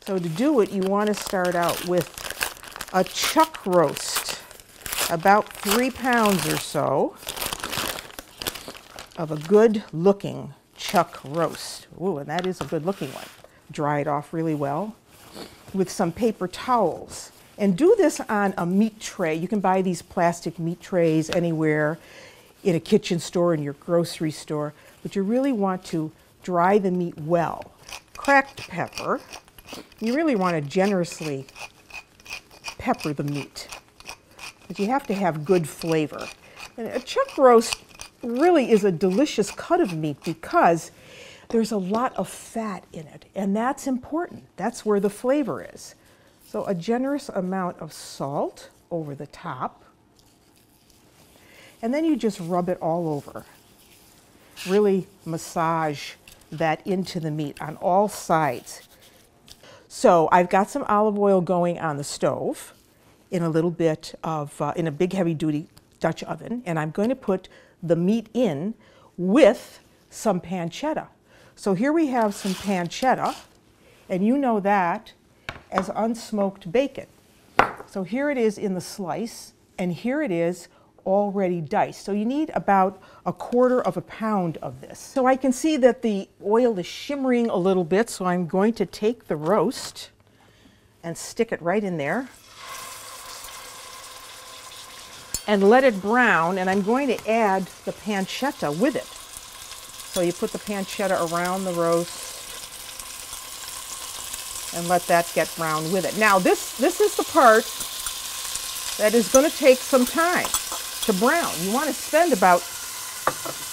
So to do it, you want to start out with a chuck roast, about 3 pounds or so of a good looking chuck roast. Ooh, and that is a good looking one. Dry it off really well with some paper towels. And do this on a meat tray. You can buy these plastic meat trays anywhere, in a kitchen store, in your grocery store, but you really want to dry the meat well. Cracked pepper. You really want to generously pepper the meat, but you have to have good flavor. And a chuck roast really is a delicious cut of meat because there's a lot of fat in it, and that's important. That's where the flavor is. So a generous amount of salt over the top, and then you just rub it all over. Really massage that into the meat on all sides. So I've got some olive oil going on the stove in a little bit of, in a big heavy duty Dutch oven, and I'm going to put the meat in with some pancetta. So here we have some pancetta, and you know that as unsmoked bacon. So here it is in the slice, and here it is already diced. So you need about 1/4 pound of this. So I can see that the oil is shimmering a little bit, so I'm going to take the roast and stick it right in there and let it brown, and I'm going to add the pancetta with it. So you put the pancetta around the roast and let that get brown with it. Now this is the part that is going to take some time to brown. You want to spend about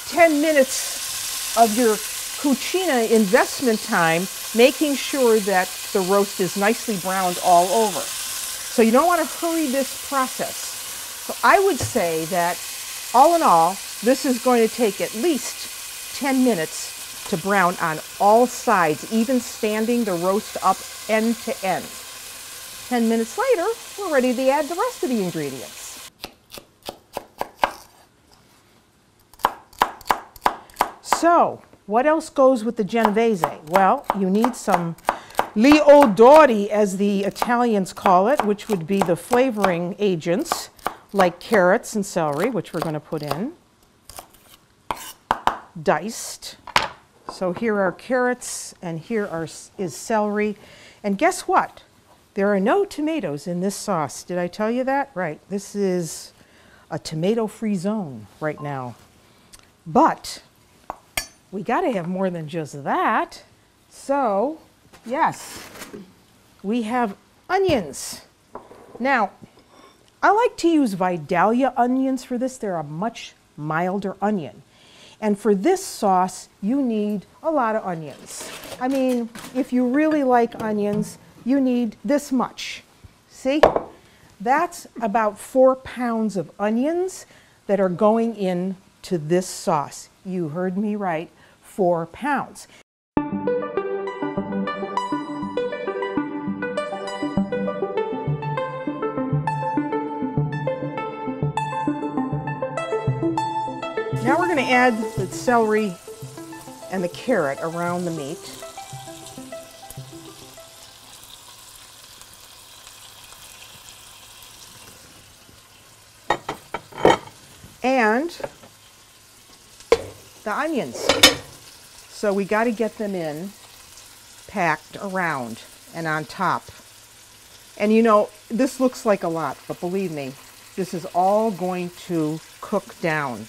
10 minutes of your cucina investment time making sure that the roast is nicely browned all over. So you don't want to hurry this process. So I would say that all in all, this is going to take at least 10 minutes to brown on all sides, even standing the roast up end to end. 10 minutes later, we're ready to add the rest of the ingredients. So, what else goes with the Genovese? Well, you need some liodori, as the Italians call it, which would be the flavoring agents, like carrots and celery, which we're going to put in, diced. So here are carrots, and here is celery. And guess what? There are no tomatoes in this sauce. Did I tell you that? Right. This is a tomato-free zone right now. But we got to have more than just that. So, yes, we have onions. Now, I like to use Vidalia onions for this. They're a much milder onion. And for this sauce, you need a lot of onions. I mean, if you really like onions, you need this much. See? That's about 4 pounds of onions that are going into this sauce. You heard me right, 4 pounds. Now we're going to add the celery and the carrot around the meat. And the onions. So we got to get them in, packed around and on top. And you know, this looks like a lot, but believe me, this is all going to cook down.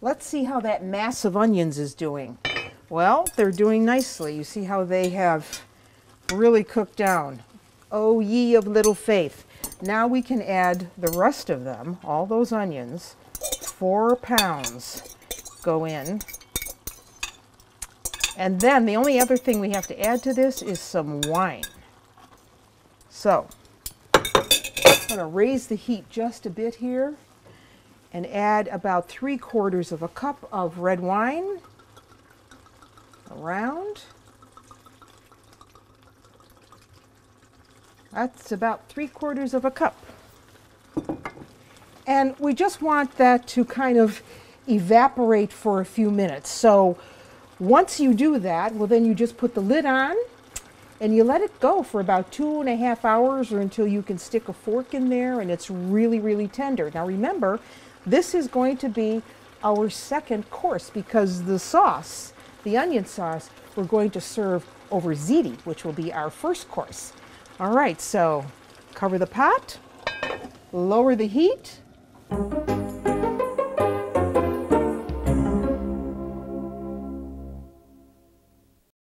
Let's see how that mass of onions is doing. Well, they're doing nicely. You see how they have really cooked down. Oh, ye of little faith. Now we can add the rest of them, all those onions. 4 pounds go in. And then the only other thing we have to add to this is some wine. So, I'm going to raise the heat just a bit here and add about 3/4 cup of red wine around. That's about 3/4 cup. And we just want that to kind of evaporate for a few minutes. So once you do that, well, then you just put the lid on And you let it go for about 2.5 hours or until you can stick a fork in there and it's really, really tender. Now remember, this is going to be our second course because the sauce, the onion sauce, we're going to serve over ziti, which will be our first course. All right, so cover the pot, lower the heat.